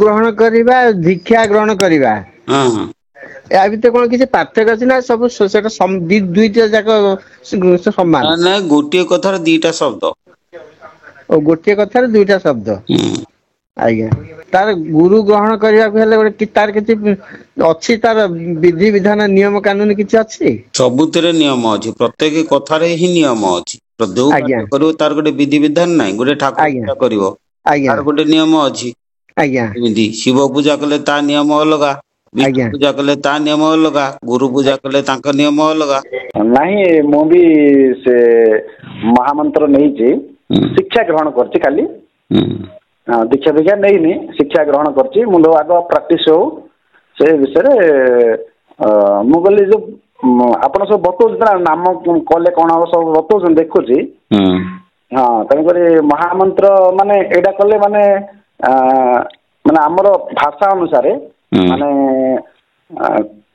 ଗ୍ରହଣ କରିବା ଦୀକ୍ଷା ଗ୍ରହଣ କରିବା ହଁ ୟା ଭିତରେ କଣ କିଛି ପାର୍ଥକ୍ୟ ଅଛି ନା ସବୁ ସେଟା ଦୁଇଟା ଯାକ ସମାନ? ନାଇଁ ଗୋଟିଏ କଥାର ଦିଟା ଶବ୍ଦ। ଓ ଗୋଟିଏ କଥାରେ ଦୁଇଟା ଶବ୍ଦ। ଆଜ୍ଞା ତାର ଗୁରୁ ଗ୍ରହଣ କରିବାକୁ ହେଲେ ଗୋଟେ ତାର କିଛି ଅଛି ତାର ବିଧି ବିଧାନ ନିୟମ କାନୁନ କିଛି ଅଛି? ସବୁଥିରେ ନିୟମ ଅଛି, ପ୍ରତ୍ୟେକ କଥାରେ ହିଁ ନିୟମ ଅଛି। ଯୋଉ ଆଜ୍ଞା କାର୍ଯ୍ୟ କରିବ ତାର ଗୋଟେ ବିଧି ବିଧାନ ନାହିଁ। ଗୋଟେ ଠାକୁର ଆଜ୍ଞା ପୂଜା କରିବ ଆଜ୍ଞା ତାର ଗୋଟେ ନିୟମ ଅଛି। ଆଜ୍ଞା ଏମିତି ଶିବ ପୂଜା କଲେ ତା ନିୟମ ଅଲଗା, ବିଷ୍ଣୁ ଆଜ୍ଞା ପୂଜା କଲେ ତା ନିୟମ ଅଲଗା, ଗୁରୁ ପୂଜା କଲେ ତାଙ୍କ ନିୟମ ଅଲଗା। ନାହିଁ ମୁଁ ବି ସେ ମହାମନ୍ତ୍ର ନେଇଛି, ଶିକ୍ଷା ଗ୍ରହଣ କରିଛି କାଲି। ଦୀକ୍ଷା ଫୀକ୍ଷା ନେଇନି, ଶିକ୍ଷା ଗ୍ରହଣ କରିଛି। ମୁଁ ଆଗ ପ୍ରାକ୍ଟିସ ହଉ ସେ ବିଷୟରେ ମୁଁ କହିଲି ଯୋଉ ଆପଣ ସବୁ ବତଉଛନ୍ତି ନା ନାମ କଲେ କଣ ହବ ସବୁ ବତଉଛନ୍ତି ଦେଖୁଛି। ହଁ ତେଣୁକରି ମହାମନ୍ତ୍ର ମାନେ ଏଇଟା କଲେ ମାନେ ମାନେ ଆମର ଭାଷା ଅନୁସାରେ ମାନେ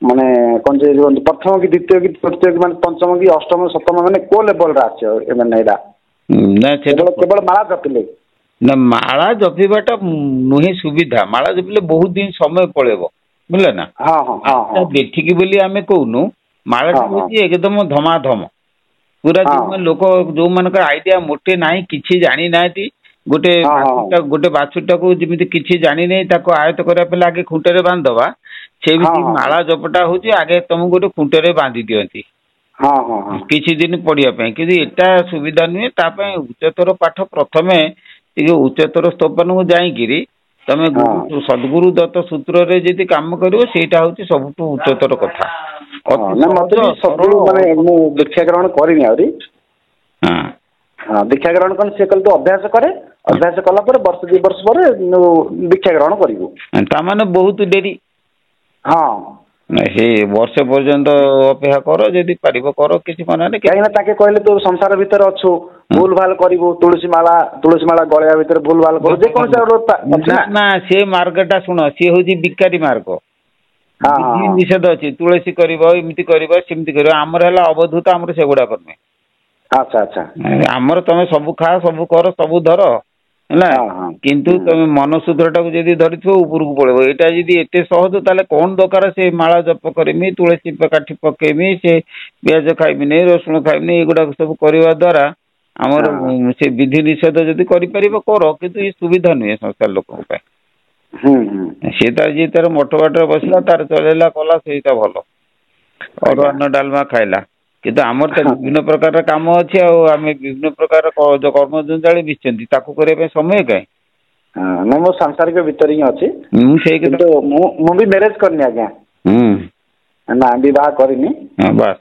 ମାନେ କଣ ଯେ ପ୍ରଥମ କି ଦ୍ୱିତୀୟ କି ତୃତୀୟ କି ମାନେ ପଞ୍ଚମ କି ଅଷ୍ଟମ ସପ୍ତମ ମାନେ କୋଉ ଲେବଲରେ ଆସିବ ମାନେ ଏଇଟା? କେବଳ ମାଳା ଜପିଲେ? ନା ମାଳା ଜପିବାଟା ନୁହେଁ ସୁବିଧା। ମାଳା ଜପିଲେ ବହୁତ ଦିନ ସମୟ ପଳେଇବ, ବୁଝିଲେ ନା। ହଁ ହଁ ହଁ ହଁ ଦେଖିକି ବୋଲି ଆମେ କହୁନୁ, ମାଳାଟା ହଁ ହଉଛି ଏକଦମ ଧମାଧମ। ପୁରା ହଁ ଯୋଉମାନେ ଲୋକ ଯୋଉମାନଙ୍କର ଆଇଡିଆ ମୋଟେ ନାହିଁ, କିଛି ଜାଣିନାହାନ୍ତି, ଗୋଟେ ହଁ ହଁ ବାଛୁରୀଟାକୁ ଯେମିତି କିଛି ଜାଣିନେଇ ତାକୁ ଆୟତ କରିବା ପାଇଁ ଆଗେ ଖୁଣ୍ଟରେ ବାନ୍ଧିଦବା, ହଁ ସେମିତି ହଁ ମାଳା ଜପଟା ହଉଛି ଆଗେ ତମକୁ ଗୋଟେ ଖୁଣ୍ଟରେ ବାନ୍ଧି ଦିଅନ୍ତି ହଁ ହଁ ହଁ କିଛି ଦିନ ପଢିବା ପାଇଁ। କିନ୍ତୁ ଏଟା ସୁବିଧା ନୁହେଁ। ତା ପାଇଁ ଉଚ୍ଚତର ପାଠ ପ୍ରଥମେ ଟିକେ ଉଚ୍ଚତର ସ୍ତୋପାନକୁ ଯାଇକିରି ତମେ ହଁ ସଦ୍ଗୁରୁ ଦତ୍ତ ସୂତ୍ରରେ ଯଦି କାମ କରିବ, ସେଇଟା ହଉଛି ସବୁଠୁ ଉଚ୍ଚତର କଥା। ହଁ ଅତି ନା ମତେ ସହଜ ବି ସରଳ ସବୁ ମାନେ ମୁଁ ଦୀକ୍ଷା ଗ୍ରହଣ କରିନି ଆହୁରି। ହଁ ଦୀକ୍ଷା ଗ୍ରହଣ କଲେ ସିଏ କହିଲେ ତୁ ଅଭ୍ୟାସ କରେ, ଅଭ୍ୟାସ କଲା ପରେ ବର୍ଷ 2 ବର୍ଷ ପରେ ଦୀକ୍ଷା ଗ୍ରହଣ କରିବୁ। ତାମାନେ ବହୁତ ଡେରି। ହଁ ସେ ବର୍ଷେ ପର୍ଯ୍ୟନ୍ତ ଅପେକ୍ଷା କର, ଯଦି ପାରିବ କର, କିଛି ମନା ନାହିଁ। କାହିଁକି ନା ତାଙ୍କେ କହିଲେ ତୁ ସଂସାର ଭିତରେ ଅଛୁ, ଭୁଲ ଭାଲ କରିବୁ, ତୁଳସୀ ମାଳା ଗଳେଇବା ଭିତରେ ଭୁଲ ଭାଲ କରୁ, ଯେକୌଣସି ଅଛି ନା। ନା ସେ ମାର୍ଗଟା ଶୁଣ, ସିଏ ହଉଛି ବିକାରୀ ମାର୍ଗ। ହଁ ହଁ ବିଧି ହଁ ନିଷେଧ ଅଛି, ତୁଳସୀ କରିବ, ଏମିତି କରିବ, ସେମିତି କରିବ। ଆମର ହେଲା ଅବଧୂତ, ଆମର ସେଗୁଡାକ ନୁହେଁ। ଆଚ୍ଛା ଆଚ୍ଛା ଆମର ତମେ ସବୁ ଖାଅ, ସବୁ କର, ସବୁ ଧର, ହେଲା। ହଁ ହଁ କିନ୍ତୁ ତମେ ମନସୂତ୍ରଟାକୁ ଯଦି ଧରିଥିବ ଉପରକୁ ପଳେଇବ। ଏଇଟା ଯଦି ଏତେ ସହଜ, ତାହେଲେ କଣ ଦରକାର ସେ ମାଳା ଜପ କରିମି, ତୁଳସୀ କାଠି ପକେଇମି, ସେ ପିଆଜ ଖାଇବିନି, ରସୁଣ ଖାଇବିନି, ଏଗୁଡାକ ସବୁ କରିବା ଦ୍ଵାରା ଆମର ହଁ ସେ ବିଧି ନିଷେଧ ଯଦି କରିପାରିବ କର, କିନ୍ତୁ ଏ ସୁବିଧା ନୁହେଁ ସଂସାର ଲୋକଙ୍କ ପାଇଁ। ହୁଁ ହୁଁ ସିଏ ତାର ଯିଏ ତାର ମଠ ବାଟରେ ବସିଲା, ତାର ଚଲେଇଲା କଲା, ସେଇଟା ଭଲ। ଅରୁଆ ଆଜ୍ଞା ଅନ୍ନ ଡାଲମା ଖାଇଲା। କିନ୍ତୁ ଆମର ତ ବିଭିନ୍ନ ପ୍ରକାର କାମ ଅଛି, ଆଉ ଆମେ ବିଭିନ୍ନ ପ୍ରକାର କର୍ମ ଜଞ୍ଜାଳ ମିଶିଛନ୍ତି, ତାକୁ କରିବା ପାଇଁ ସମୟ କାହିଁ? ନାଇଁ ମୋ ସାଂସାରିକ ଭିତରେ ହିଁ ଅଛି, ମୁଁ ସେଇ କଥା। କିନ୍ତୁ ମୁଁ ବି ମ୍ୟାରେଜ କରିନି ଆଜ୍ଞା। ନା ବିବାହ କରିନି। ବାସ୍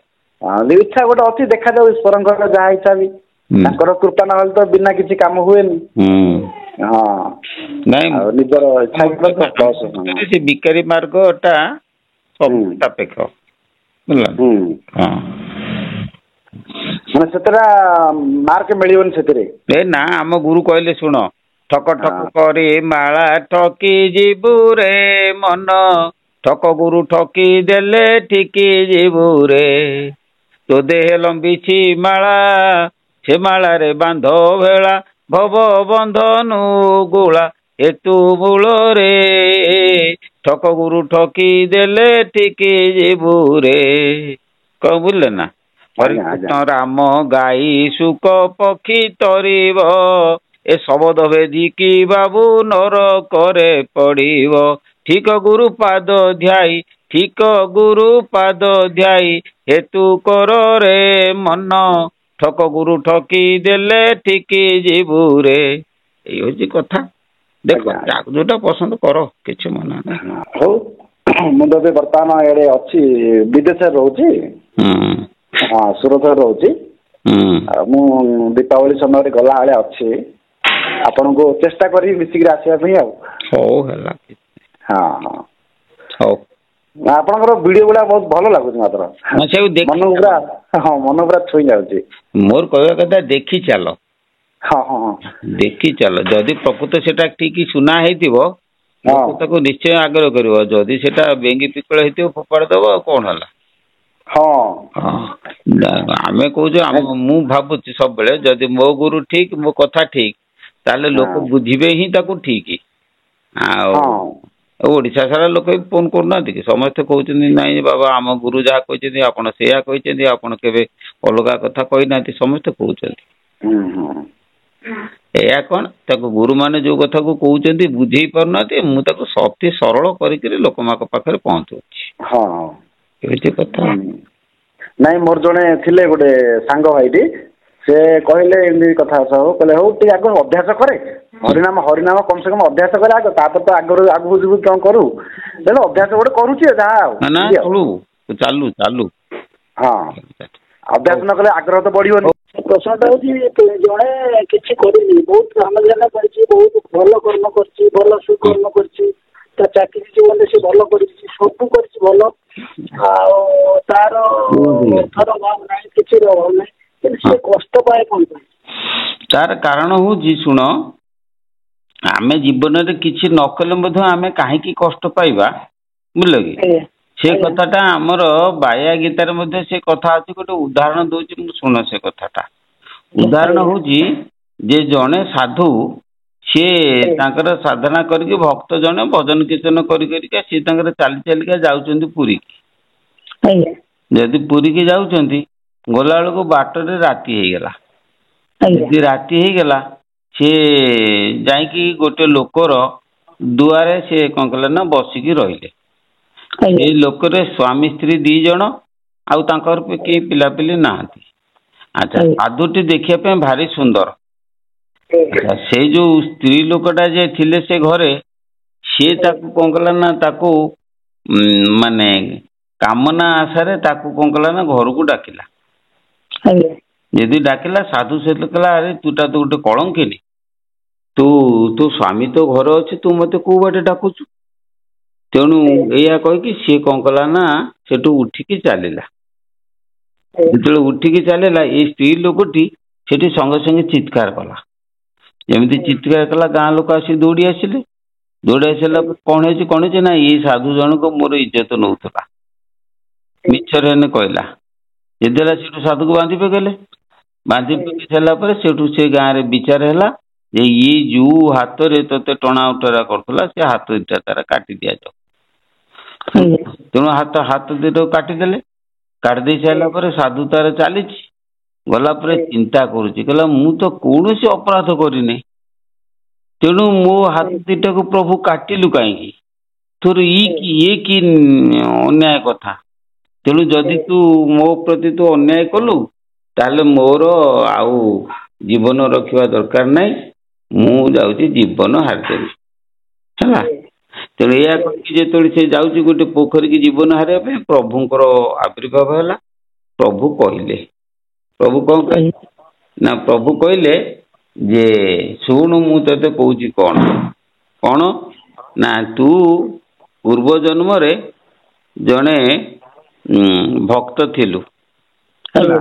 ଇଚ୍ଛା ଗୋଟେ ଅଛି, ଦେଖାଯାଉ ଈଶ୍ୱରଙ୍କର ଯାହା ଇଚ୍ଛା ବି। ତାଙ୍କର କୃପା ନହେଲେ ତ ବିନା କିଛି କାମ ହୁଏନି। ହଁ ନାଇଁ ଆଉ ନିଜର ଇଚ୍ଛା ସେ ବିକାରୀ ମାର୍ଗଟା ସବୁ ସାପେକ୍ଷ, ବୁଝିଲ। ହଁ ମାନେ ସେଥିରେ ମାର୍କ ମିଳିବନି ସେଥିରେ। ନା ଆମ ଗୁରୁ କହିଲେ ଶୁଣ, ଠକ ଠକ ହଁ କରି ମାଳା ଠକି ଯିବୁ ରେ ମନ, ଠକ ଗୁରୁ ଠକି ଦେଲେ ଠିକି ଯିବୁ ରେ। ତୋ ଦେହେ ଲମ୍ବିଛି ମାଳା, ସେ ମାଳାରେ ବାନ୍ଧ ଭେଳା, ଭବ ବନ୍ଧନୁ ଗୁଳା ହେତୁ ମୂଳରେ, ଠକ ଗୁରୁ ଠକି ଦେଲେ ଠିକି ଯିବୁ ରେ। କଣ ବୁଝିଲେ ନା? ଆଜ୍ଞା ଆଜ୍ଞା ହରିକୃଷ୍ଣ ରାମ ଗାଈ ସୁକ ପକ୍ଷୀ ତରିବ, ଏ ଶବଦ ଭେଦିକି ବାବୁ ନରକରେ ପଡିବ। ଠିକ ଗୁରୁ ପାଦ ଧ୍ୟାଇ, ଠିକ ଗୁରୁ ପାଦ ଧ୍ୟାଇ, ହେତୁ କରରେ ମନ, ଠକ ଗୁରୁ ଠକି ଦେଲେ ଠିକି ଯିବୁ ରେ। ଏଇ ହଉଛି କଥା। ଦେଖ ଆଜ୍ଞା ଆଜ୍ଞା ଯାହାକୁ ଯୋଉଟା ପସନ୍ଦ କର, କିଛି ମନା ନାହିଁ। ହଉ ମୁଁ ତ ଏବେ ବର୍ତ୍ତମାନ ଏଆଡେ ଅଛି, ବିଦେଶରେ ରହୁଛି। ହଁ ସୁରଟରେ ରହୁଛି। ଆଉ ମୁଁ ଦୀପାବଳି ସମୟରେ ଗଲା ବେଳେ ଅଛି, ଆପଣଙ୍କୁ ଚେଷ୍ଟା କରିବି ମିଶିକିରି ଆସିବା ପାଇଁ ଆଉ। ହଉ ହେଲା। ହଁ ହଁ ହଉ। ଆପଣଙ୍କର ଭିଡିଓ ଗୁଡା ବହୁତ ଭଲ ଲାଗୁଛି, ମାତ୍ର ମନକୁ ପୁରା, ହଁ ମନ ପୁରା ଛୁଇଁ ଯାଉଛି। ମୋର କହିବା କଥା, ଦେଖି ଚାଲ। ହଁ ହଁ ହଁ ଦେଖି ଚାଲ, ଯଦି ପ୍ରକୃତ ସେଟା ଠିକ ସୁନା ହେଇଥିବ, ଲୋକ ହଁ ତାକୁ ନିଶ୍ଚୟ ଆଗ୍ରହ କରିବ। ଯଦି ସେଟା ବେଙ୍ଗି ପିତ୍ତଳ ହେଇଥିବ, ଫୋପାଡି ଦବ, ଆଉ କଣ ହେଲା। ହଁ ହଁ ଆମେ କହୁଛୁ, ମୁଁ ଭାବୁଛି ସବୁବେଳେ, ଯଦି ମୋ ଗୁରୁ ଠିକ, ମୋ କଥା ଠିକ, ତାହେଲେ ଲୋକ ବୁଝିବେ ହିଁ ତାକୁ ଠିକ। ଆଉ ଓଡିଶା ସାରା ଲୋକ ବି ଫୋନ କରୁନାହାନ୍ତି କି? ସମସ୍ତେ କହୁଛନ୍ତି ନାଇଁ ବାବା ଆମ ଗୁରୁ ଯାହା କହିଛନ୍ତି ଆପଣ ସେଇଆ କହିଛନ୍ତି, ଆପଣ କେବେ ଅଲଗା କଥା କହିନାହାନ୍ତି, ସମସ୍ତେ କହୁଛନ୍ତି। ଏଇଆ କଣ ତାକୁ ଗୁରୁମାନେ ଯୋଉ କଥାକୁ କହୁଛନ୍ତି ବୁଝେଇ ପାରୁନାହାନ୍ତି, ମୁଁ ତାକୁ ଅତି ସରଳ କରିକିରି ଲୋକମାନଙ୍କ ପାଖରେ ପହଞ୍ଚଉଛି। ଏମିତି କଥା। ନାଇଁ ମୋର ଜଣେ ଥିଲେ ଗୋଟେ ସାଙ୍ଗ ଭାଇଟି, ସେ କହିଲେ ଏମିତି କଥା ସବୁ କହିଲେ ହଉ ଟିକେ ଆଗ ଅଭ୍ୟାସ କରେ, ହରିନାମ କମ ସେ କମ ଅଭ୍ୟାସ କରେ ଆଗ, ତାପରେ ତ ଆଗକୁ ଯିବୁ କଣ କରୁ, ହେଲେ ଅଭ୍ୟାସ ଗୋଟେ କରୁଛି ଯାହା ଆଉ ଚାଲୁ ଚାଲୁ। ଅଭ୍ୟାସ ନ କଲେ ଆଗ୍ରହ ତ ବଢିବନି। ପ୍ରଶ୍ନଟା ହଉଛି ଜଣେ କିଛି କରିନି, ବହୁତ କାମଜାନ କରିଛି, ବହୁତ ଭଲ କର୍ମ କରିଛି, ଭଲ ସୁକର୍ମ କରିଛି, ତା ଚାକିରି ଜୀବନରେ ସେ ଭଲ କରିଛି, ସବୁ କରିଛି ଭଲ, ଆଉ ତାର ଅର୍ଥର ଅଭାବ ନାହିଁ, କିଛି ଅଭାବ ନାହିଁ, କିନ୍ତୁ ସେ କଷ୍ଟ ପାଏ କଣ ପାଇଁ? ତାର କାରଣ ହଉଛି ଶୁଣ, ଆମେ ଜୀବନରେ କିଛି ନ କଲେ ମଧ୍ୟ ଆମେ କାହିଁକି କଷ୍ଟ ପାଇବା ବୁଝିଲ କି? ସେ କଥାଟା ଆମର ବାୟା ଗୀତାରେ ମଧ୍ୟ ସେ କଥା ଅଛି। ଗୋଟେ ଉଦାହରଣ ଦଉଛି ମୁଁ ଶୁଣ ସେ କଥାଟା। ଉଦାହରଣ ହଉଛି ଯେ ଜଣେ ସାଧୁ ସିଏ ତାଙ୍କର ସାଧନା କରିକି ଭକ୍ତ ଜଣେ ଭଜନ କୀର୍ତ୍ତନ କରିକା ସିଏ ତାଙ୍କର ଚାଲି ଚାଲିକା ଯାଉଛନ୍ତି ପୁରୀ। ଯଦି ପୁରୀକି ଯାଉଛନ୍ତି ଗଲା ବେଳକୁ ବାଟରେ ରାତି ହେଇଗଲା। ଯଦି ରାତି ହେଇଗଲା ସିଏ ଯାଇକି ଗୋଟେ ଲୋକର ଦୁଆରେ ସିଏ କଣ କଲେ ନା ବସିକି ରହିଲେ। ସେଇ ଲୋକରେ ସ୍ୱାମୀ ସ୍ତ୍ରୀ 2 ଜଣ, ଆଉ ତାଙ୍କର କେହି ପିଲାପିଲି ନାହାନ୍ତି। ଆଚ୍ଛା, ସାଧୁଟି ଦେଖିବା ପାଇଁ ଭାରି ସୁନ୍ଦର। ସେଇ ଯୋଉ ସ୍ତ୍ରୀ ଲୋକଟା ଯେ ଥିଲେ ସେ ଘରେ, ସିଏ ତାକୁ କଣ କଲା ନା ତାକୁ ମାନେ କାମନା ଆଶାରେ ତାକୁ କଣ କଲା ନା ଘରକୁ ଡାକିଲା। ଯଦି ଡାକିଲା ସାଧୁ ସହିତ କହିଲା ଆରେ ତୁ ତା ତ ଗୋଟେ କଳଙ୍କିନି, ତୋ ସ୍ୱାମୀ ତ ଘରେ ଅଛି, ତୁ ମତେ କୋଉ ବାଟେ ଡାକୁଛୁ? ତେଣୁ ଏଇଆ କହିକି ସିଏ କଣ କଲା ନା ସେଠୁ ଉଠିକି ଚାଲିଲା। ଯେତେବେଳେ ଉଠିକି ଚାଲିଲା ଏଇ ସ୍ତ୍ରୀ ଲୋକଟି ସେଠି ସଙ୍ଗେ ସଙ୍ଗେ ଚିତ୍କାର କଲା। ଯେମିତି ଚିତ୍କାର କଲା ଗାଁ ଲୋକ ଆସି ଦୌଡ଼ି ଆସିଲେ। ଦୌଡ଼ି ଆସିଲା କଣ ହେଇଛି ନା ଏଇ ସାଧୁ ଜଣକ ମୋର ଇଜ୍ଜତ ନଉଥିଲା, ମିଛରେ ହେନେ କହିଲା। ଯେତେବେଳେ ସେଠୁ ସାଧୁକୁ ବାନ୍ଧି ପକେଇଲେ। ବାନ୍ଧି ପକେଇ ସାରିଲା ପରେ ସେଠୁ ସେ ଗାଁରେ ବିଚାର ହେଲା ଯେ ଇଏ ଯୋଉ ହାତରେ ତତେ ଟଣା ଉଟରା କରୁଥିଲା ସେ ହାତ 2ଟା ତାର କାଟି ଦିଆଯାଉ। ତେଣୁ ହାତ 2ଟାକୁ କାଟିଦେଲେ। କାଟି ଦେଇ ସାରିଲା ପରେ ସାଧୁ ତାର ଚାଲିଛି। ଗଲା ପରେ ଚିନ୍ତା କରୁଛି, କହିଲା ମୁଁ ତ କୌଣସି ଅପରାଧ କରିନି, ତେଣୁ ମୋ ହାତ 2ଟାକୁ ପ୍ରଭୁ କାଟିଲୁ କାହିଁକି? ତୋର ଇଏ କି ଅନ୍ୟାୟ କଥା। ତେଣୁ ଯଦି ତୁ ମୋ ପ୍ରତି ତୁ ଅନ୍ୟାୟ କଲୁ ତାହେଲେ ମୋର ଆଉ ଜୀବନ ରଖିବା ଦରକାର ନାହିଁ, ମୁଁ ଯାଉଛି ଜୀବନ ହାରିଦେବି ହେଲା। ତେଣୁ ଏହା କହିକି ଯେତେବେଳେ ସେ ଯାଉଛି ଗୋଟେ ପୋଖରୀକି ଜୀବନ ହାରିବା ପାଇଁ, ପ୍ରଭୁଙ୍କର ଆବିର୍ଭାବ ହେଲା। ପ୍ରଭୁ କହିଲେ, ପ୍ରଭୁ କଣ କହିଲେ ନା ପ୍ରଭୁ କହିଲେ ଯେ ଶୁଣୁ ମୁଁ ତତେ କହୁଛି କଣ ନା ତୁ ପୂର୍ବ ଜନ୍ମରେ ଜଣେ ଭକ୍ତ ଥିଲୁ ହେଲା।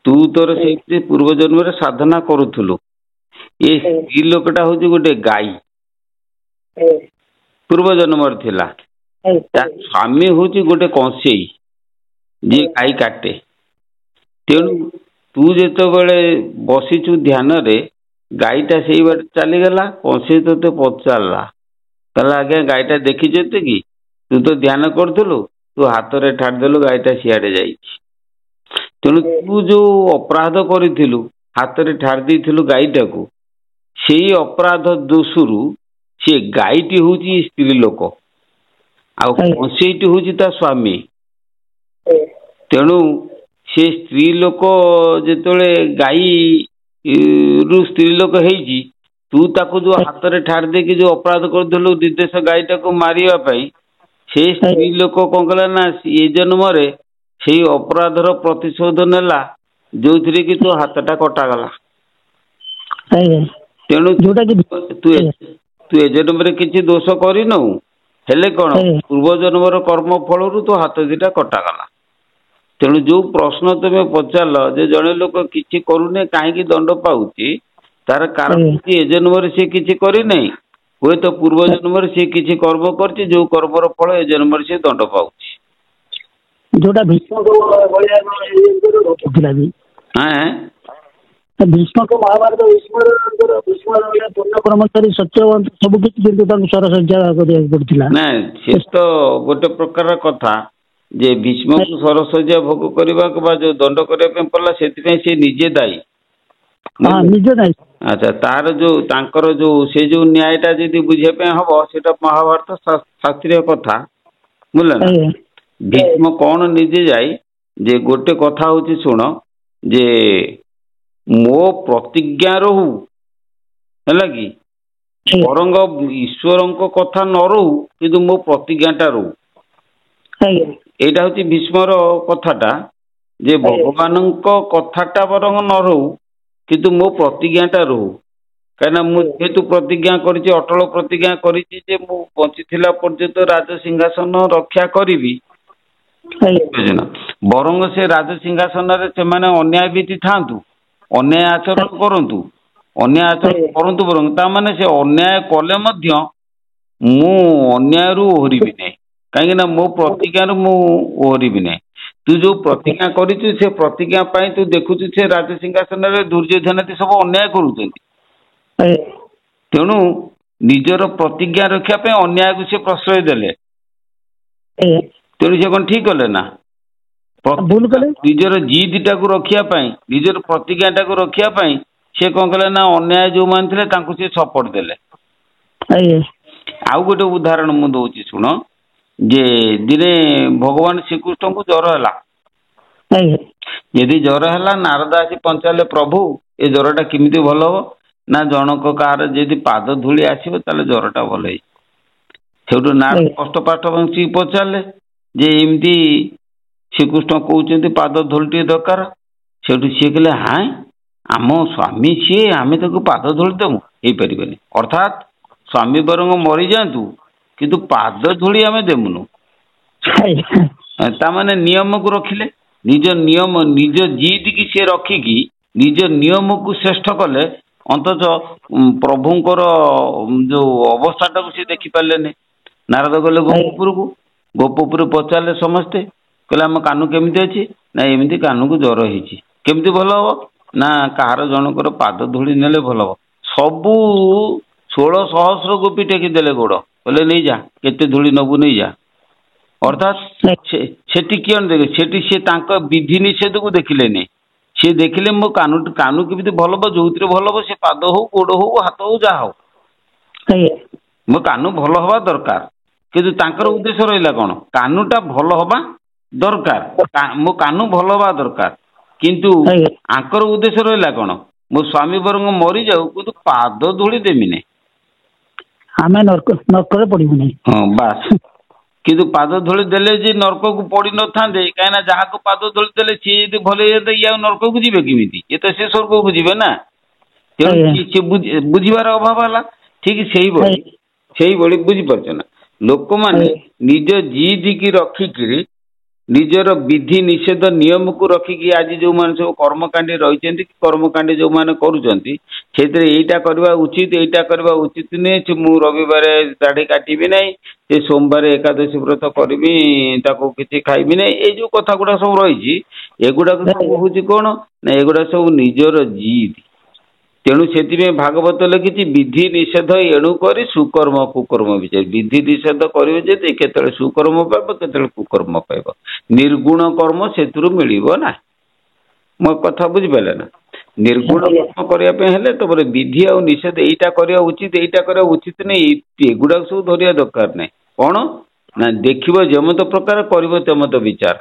ତୁ ତୋର ସେଇଠି ପୂର୍ବ ଜନ୍ମରେ ସାଧନା କରୁଥିଲୁ। ଏ ସ୍ତ୍ରୀ ଲୋକଟା ହଉଛି ଗୋଟେ ଗାଈ, ପୂର୍ବ ଜନ୍ମରେ ଥିଲା। ତା ସ୍ୱାମୀ ହଉଛି ଗୋଟେ କଂସେଇ ଯିଏ ଗାଈ କାଟେ। ତେଣୁ ତୁ ଯେତେବେଳେ ବସିଛୁ ଧ୍ୟାନରେ, ଗାଈଟା ସେଇ ବାଟେ ଚାଲିଗଲା। କଂସେଇ ତତେ ପଚାରିଲା, କହିଲା ଆଜ୍ଞା ଗାଈଟା ଦେଖିଛନ୍ତି କି? ତୁ ତ ଧ୍ୟାନ କରୁଥିଲୁ, ତୁ ହାତରେ ଠାରିଦେଲୁ, ଗାଈଟା ସିଆଡେ ଯାଇଛି। ତେଣୁ ତୁ ଯୋଉ ଅପରାଧ କରିଥିଲୁ, ହାତରେ ଠାରି ଦେଇଥିଲୁ ଗାଈଟାକୁ, ସେଇ ଅପରାଧ ଦୋଷରୁ ସେ ଗାଈଟି ହଉଛି ସ୍ତ୍ରୀ ଲୋକ, ଆଉ କଂସେଇଟି ହଉଛି ତା ସ୍ୱାମୀ। ତେଣୁ ସେ ସ୍ତ୍ରୀ ଲୋକ ଯେତେବେଳେ ଗାଈ ରୁ ସ୍ତ୍ରୀ ଲୋକ ହେଇଛି, ତୁ ତାକୁ ଯୋଉ ହାତରେ ଠାରି ଦେଇକି ଯୋଉ ଅପରାଧ କରିଥିଲୁ 2 ଦେଶ ଗାଈଟାକୁ ମାରିବା ପାଇଁ, ସେଇ ସ୍ତ୍ରୀ ଲୋକ କଣ କଲା ନା ଏ ଜନ୍ମରେ ସେଇ ଅପରାଧର ପ୍ରତିଶୋଧ ନେଲା, ଯୋଉଥିରେ କି ତୋ ହାତଟା କଟାଗଲା। ତେଣୁ ତୁ ଏ ଜନ୍ମରେ କିଛି ଦୋଷ କରିନୁ, ହେଲେ କଣ ପୂର୍ବ ଜନ୍ମର କର୍ମ ଫଳରୁ ତୋ ହାତ 2ଟା କଟାଗଲା। ତେଣୁ ଯୋଉ ପ୍ରଶ୍ନ ତମେ ପଚାରିଲ ଯେ ଜଣେ ଲୋକ କିଛି କରୁନି କାହିଁକି ଦଣ୍ଡ ପାଉଛି, ତାର କାରଣ ହଉଛି ଏ ଜନ୍ମରେ ସେ କିଛି କରିନାହିଁ, ହୁଏତ ପୂର୍ବ ଜନ୍ମରେ ସେ କିଛି କର୍ମ କରିଛି, ଯୋଉ କର୍ମର ଫଳ ଏ ଜନ୍ମରେ ସେ ଦଣ୍ଡ ପାଉଛି। ଯୋଉଟା ଭୀଷ୍ମ ଭୀଷ୍ମକ ମହାଭାରତ ଭୀଷ୍ମ ପୂର୍ଣ୍ଣ କର୍ମଚାରୀ ସତ୍ୟବନ୍ତ ସବୁ କିଛି କିନ୍ତୁ ତାଙ୍କୁ ସରସଜ୍ଜା କରିବାକୁ ପଡିଥିଲା। ନାଇଁ ସେ ତ ଗୋଟେ ପ୍ରକାର କଥା ଯେ ଭୀଷ୍ମକୁ ସରସଜ୍ଜା ଭୋଗ କରିବାକୁ ବା ଯୋଉ ଦଣ୍ଡ କରିବା ପାଇଁ ପଡିଲା ସେଥିପାଇଁ ସେ ନିଜେ ଦାୟୀ। ନିଜେ ଦାୟୀ। ଆଚ୍ଛା ତାର ଯୋଉ ତାଙ୍କର ଯୋଉ ସେ ଯୋଉ ନ୍ୟାୟଟା ଯଦି ବୁଝିବା ପାଇଁ ହବ ସେଇଟା ମହାଭାରତ ଶାସ୍ତ୍ରୀୟ କଥା ବୁଝିଲ ନା। ଭୀଷ୍ମ କଣ ନିଜେ ଯାଇ ଯେ ଗୋଟେ କଥା ହଉଛି ଶୁଣ ଯେ ମୋ ପ୍ରତିଜ୍ଞା ରହୁ ହେଲା କି ବରଂ ଈଶ୍ୱରଙ୍କ କଥା ନ ରହୁ କିନ୍ତୁ ମୋ ପ୍ରତିଜ୍ଞାଟା ରହୁ। ଏଇଟା ହଉଛି ଭୀଷ୍ମର କଥାଟା ଯେ ଭଗବାନଙ୍କ କଥାଟା ବରଂ ନ ରହୁ କିନ୍ତୁ ମୋ ପ୍ରତିଜ୍ଞାଟା ରହୁ। କାହିଁକିନା ମୁଁ ଯେହେତୁ ପ୍ରତିଜ୍ଞା କରିଛି ଅଟଳ ପ୍ରତିଜ୍ଞା କରିଛି ଯେ ମୁଁ ବଞ୍ଚିଥିଲା ପର୍ଯ୍ୟନ୍ତ ରାଜସିଂହାସନ ରକ୍ଷା କରିବି ବରଂ ସେ ରାଜସିଂହାସନରେ ସେମାନେ ଅନ୍ୟାୟ ବିଧି ଥାନ୍ତୁ ଅନ୍ୟାୟ ଆଚରଣ କରନ୍ତୁ ଅନ୍ୟାୟ ଆଚରଣ କରନ୍ତୁ ବରଂ ତାମାନେ ସେ ଅନ୍ୟାୟ କଲେ ମଧ୍ୟ ମୁଁ ଅନ୍ୟାୟରୁ ଓହରିବି ନାହିଁ କାହିଁକି ନା ମୋ ପ୍ରତିଜ୍ଞାରୁ ମୁଁ ଓହରିବି ନାହିଁ। ତୁ ଯୋଉ ପ୍ରତିଜ୍ଞା କରିଛୁ ସେ ପ୍ରତିଜ୍ଞା ପାଇଁ ତୁ ଦେଖୁଛୁ ସେ ରାଜସିଂହାସନରେ ଦୁର୍ଯ୍ୟୋଧନ ସବୁ ଅନ୍ୟାୟ କରୁଛନ୍ତି ତେଣୁ ନିଜର ପ୍ରତିଜ୍ଞା ରଖିବା ପାଇଁ ଅନ୍ୟାୟକୁ ସେ ପ୍ରଶ୍ରୟ ଦେଲେ ତେଣୁ ସେ କଣ ଠିକ କଲେ ନା ନିଜର ଜିଦଟାକୁ ରଖିବା ପାଇଁ ନିଜର ପ୍ରତିଜ୍ଞାଟାକୁ ରଖିବା ପାଇଁ ସେ କଣ କଲେ ନା ଅନ୍ୟାୟ ଯୋଉମାନେ ଥିଲେ ତାଙ୍କୁ ସେ ସପୋର୍ଟ ଦେଲେ। ଆଉ ଗୋଟେ ଉଦାହରଣ ମୁଁ ଦଉଛି ଶୁଣ ଯେ ଦିନେ ଭଗବାନ ଶ୍ରୀକୃଷ୍ଣଙ୍କୁ ଜ୍ୱର ହେଲା ଯଦି ଜ୍ୱର ହେଲା ନାରଦ ଆସି ପଞ୍ଚାରିଲେ ପ୍ରଭୁ ଏ ଜ୍ୱରଟା କେମିତି ଭଲ ହବ ନା ଜଣକ କାହାର ଯଦି ପାଦ ଧୂଳି ଆସିବ ତାହେଲେ ଜ୍ୱରଟା ଭଲ ହେଇଯିବ। ସେଠୁ ନାରଦ କଷ୍ଟପାଠ ପଚାରିଲେ ଯେ ଏମିତି ଶ୍ରୀକୃଷ୍ଣ କହୁଛନ୍ତି ପାଦ ଧୂଳି ଟିକେ ଦରକାର ସେଠୁ ସିଏ କହିଲେ ହାଁ ଆମ ସ୍ୱାମୀ ସିଏ ଆମେ ତାକୁ ପାଦ ଧୂଳି ଦେବୁ ହେଇପାରିବନି ଅର୍ଥାତ୍ ସ୍ୱାମୀ ବରଂ ମରିଯାଆନ୍ତୁ କିନ୍ତୁ ପାଦ ଧୂଳି ଆମେ ଦେବୁନୁ। ତାମାନେ ନିୟମକୁ ରଖିଲେ ନିଜ ନିୟମ ନିଜ ଜିଦ୍ ସିଏ ରଖିକି ନିଜ ନିୟମକୁ ଶ୍ରେଷ୍ଠ କଲେ ଅନ୍ତତଃ ପ୍ରଭୁଙ୍କର ଯୋଉ ଅବସ୍ଥାଟାକୁ ସିଏ ଦେଖିପାରିଲେନି। ନାରଦ ଗଲେ ଗୋପପୁରକୁ ପଚାରିଲେ ସମସ୍ତେ କହିଲେ ଆମ କାହ୍ନୁ କେମିତି ଅଛି ନା ଏମିତି କାହ୍ନୁକୁ ଜ୍ୱର ହେଇଛି କେମିତି ଭଲ ହବ ନା କାହାର ଜଣଙ୍କର ପାଦ ଧୂଳି ନେଲେ ଭଲ ହବ। ସବୁ 16,000 ଗୋପୀ ଟେକି ଦେଲେ ଗୋଡ଼ କହିଲେ ନେଇଯା କେତେ ଧୂଳି ନବୁ ନେଇଯା। ଅର୍ଥାତ୍ ସେଠି କିଏ ଦେଖେ ସେଠି ସିଏ ତାଙ୍କ ବିଧି ନିଷେଧକୁ ଦେଖିଲେନି ସିଏ ଦେଖିଲେ ମୋ କାହ୍ନୁ କେମିତି ଭଲ ହବ ଯୋଉଥିରେ ଭଲ ହବ ସେ ପାଦ ହଉ ଗୋଡ଼ ହଉ ହାତ ହଉ ଯାହା ହଉ ମୋ କାହ୍ନୁ ଭଲ ହବା ଦରକାର କିନ୍ତୁ ତାଙ୍କର ଉଦ୍ଦେଶ୍ୟ ରହିଲା କଣ କାହ୍ନୁଟା ଭଲ ହବା ଦରକାର ମୋ କାହ୍ନୁ ଭଲ ହବା ଦରକାର କିନ୍ତୁ ଆଙ୍କର ଉଦ୍ଦେଶ୍ୟ ରହିଲା କଣ ମୋ ସ୍ୱାମୀ ବରଂ ମରିଯାଉ କିନ୍ତୁ ପାଦ ଧୂଳି ଦେମିନି ଆମେ ନର୍କରେ ପଡିବୁନି। ହଁ ବାସ୍ କିନ୍ତୁ ପାଦ ଧୂଳି ଦେଲେ ଯେ ନର୍କକୁ ପଡିନଥାନ୍ତେ କାହିଁକିନା ଯାହାକୁ ପାଦ ଧୂଳି ଦେଲେ ସିଏ ଯଦି ଭଲ ହେଇଯାନ୍ତା ଇଏ ଆଉ ନର୍କକୁ ଯିବେ କେମିତି ଇଏ ତ ସେ ସ୍ୱର୍ଗକୁ ଯିବେ ନା ତେଣୁ ସିଏ ବୁଝିବାର ଅଭାବ ହେଲା। ଠିକ ସେଇଭଳି ବୁଝିପାରୁଛ ନା ଲୋକମାନେ ନିଜ ଜିଦିକି ରଖିକିରି ନିଜର ବିଧି ନିଷେଧ ନିୟମକୁ ରଖିକି ଆଜି ଯୋଉମାନେ ସବୁ କର୍ମକାଣ୍ଡି ରହିଛନ୍ତି କର୍ମକାଣ୍ଡି ଯୋଉମାନେ କରୁଛନ୍ତି ସେଥିରେ ଏଇଟା କରିବା ଉଚିତ ଏଇଟା କରିବା ଉଚିତ ନୁହେଁ ମୁଁ ରବିବାର ଦାଢି କାଟିବି ନାହିଁ ସେ ସୋମବାର ଏକାଦଶୀ ବ୍ରତ କରିବି ତାକୁ କିଛି ଖାଇବି ନାହିଁ ଏଇ ଯୋଉ କଥା ଗୁଡା ସବୁ ରହିଛି ଏଗୁଡାକ ସବୁ ହଉଛି କଣ ନା ଏଗୁଡା ସବୁ ନିଜର ଜିଦ୍। ତେଣୁ ସେଥିପାଇଁ ଭାଗବତ ଲେଖିଛି ବିଧି ନିଷେଧ ଏଣୁ କରି ସୁକର୍ମ କୁକର୍ମ ବିଚାର ବିଧି ନିଷେଧ କରିବେ ଯଦି କେତେବେଳେ ସୁକର୍ମ ପାଇବ କେତେବେଳେ କୁକର୍ମ ପାଇବ ନିର୍ଗୁଣ କର୍ମ ସେଥିରୁ ମିଳିବ ନା। ମୋ କଥା ବୁଝିପାରିଲେ ନା ନିର୍ଗୁଣ କର୍ମ କରିବା ପାଇଁ ହେଲେ ତମର ବିଧି ଆଉ ନିଷେଧ ଏଇଟା କରିବା ଉଚିତ ଏଇଟା କରିବା ଉଚିତ ନାହିଁ ଏଗୁଡାକ ସବୁ ଧରିବା ଦରକାର ନାହିଁ କଣ ନା ଦେଖିବ ଯେମତ ପ୍ରକାର କରିବ ତେମତ ବିଚାର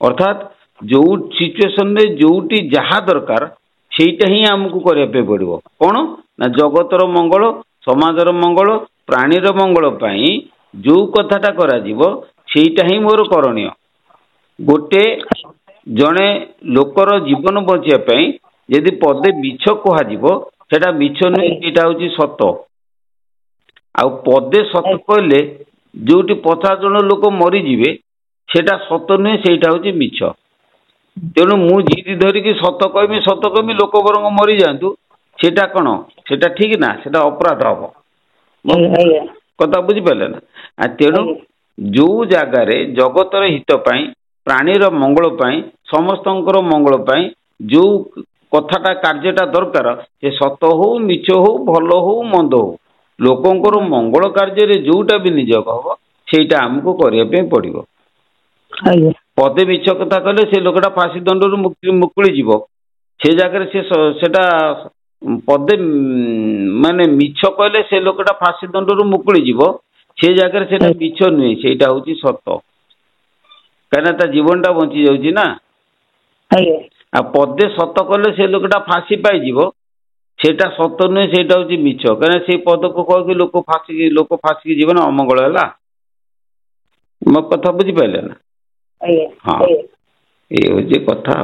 ଅର୍ଥାତ୍ ଯୋଉ ସିଚୁଏସନରେ ଯୋଉଠି ଯାହା ଦରକାର ସେଇଟା ହିଁ ଆମକୁ କରିବା ପାଇଁ ପଡିବ କଣ ନା ଜଗତର ମଙ୍ଗଳ ସମାଜର ମଙ୍ଗଳ ପ୍ରାଣୀର ମଙ୍ଗଳ ପାଇଁ ଯୋଉ କଥାଟା କରାଯିବ ସେଇଟା ହିଁ ମୋର କରଣୀୟ। ଗୋଟେ ଜଣେ ଲୋକର ଜୀବନ ବଞ୍ଚିବା ପାଇଁ ଯଦି ପଦେ ମିଛ କୁହାଯିବ ସେଟା ମିଛ ନୁହେଁ ସେଇଟା ହଉଛି ସତ ଆଉ ପଦେ ସତ କହିଲେ ଯୋଉଠି 50 ଜଣ ଲୋକ ମରିଯିବେ ସେଟା ସତ ନୁହେଁ ସେଇଟା ହଉଛି ମିଛ। ତେଣୁ ମୁଁ ଜିଦି ଧରିକି ସତ କହିବି ଲୋକ ବରଂ ମରିଯାଆନ୍ତୁ ସେଟା କଣ ସେଟା ଠିକ ନା ସେଟା ଅପରାଧ ହବ କଥା ବୁଝିପାରିଲେ ନା। ତେଣୁ ଯୋଉ ଜାଗାରେ ଜଗତର ହିତ ପାଇଁ ପ୍ରାଣୀର ମଙ୍ଗଳ ପାଇଁ ସମସ୍ତଙ୍କର ମଙ୍ଗଳ ପାଇଁ ଯୋଉ କଥାଟା କାର୍ଯ୍ୟଟା ଦରକାର ସେ ସତ ହଉ ମିଛ ହଉ ଭଲ ହଉ ମନ୍ଦ ହଉ ଲୋକଙ୍କର ମଙ୍ଗଳ କାର୍ଯ୍ୟରେ ଯୋଉଟା ବି ନିଯୋଗ ହବ ସେଇଟା ଆମକୁ କରିବା ପାଇଁ ପଡିବ। ପଦେ ମିଛ କଥା କହିଲେ ସେ ଲୋକଟା ଫାଶୀ ଦଣ୍ଡରୁ ମୁକୁଳି ଯିବ। ସେ ଜାଗାରେ ସେଟା ପଦେ ମାନେ ମିଛ କହିଲେ ସେ ଲୋକଟା ଫାଶୀ ଦଣ୍ଡରୁ ମୁକୁଳି ଯିବ। ସେ ଜାଗାରେ ସେଟା ମିଛ ନୁହେଁ, ସେଇଟା ହଉଛି ସତ। କାହିଁକିନା ତା ଜୀବନଟା ବଞ୍ଚି ଯାଉଛି ନା। ଆଉ ପଦେ ସତ କଲେ ସେ ଲୋକଟା ଫାଶୀ ପାଇଯିବ, ସେଇଟା ସତ ନୁହେଁ, ସେଇଟା ହଉଛି ମିଛ। କାହିଁକିନା ସେଇ ପଦକୁ କହିକି ଲୋକ ଫାଶୀକି ଯିବ ନା, ଅମଙ୍ଗଳ ହେଲା। ମୋ କଥା ବୁଝିପାରିଲେ ନା? ହଁ, ଏଇ ହଉଛି କଥା।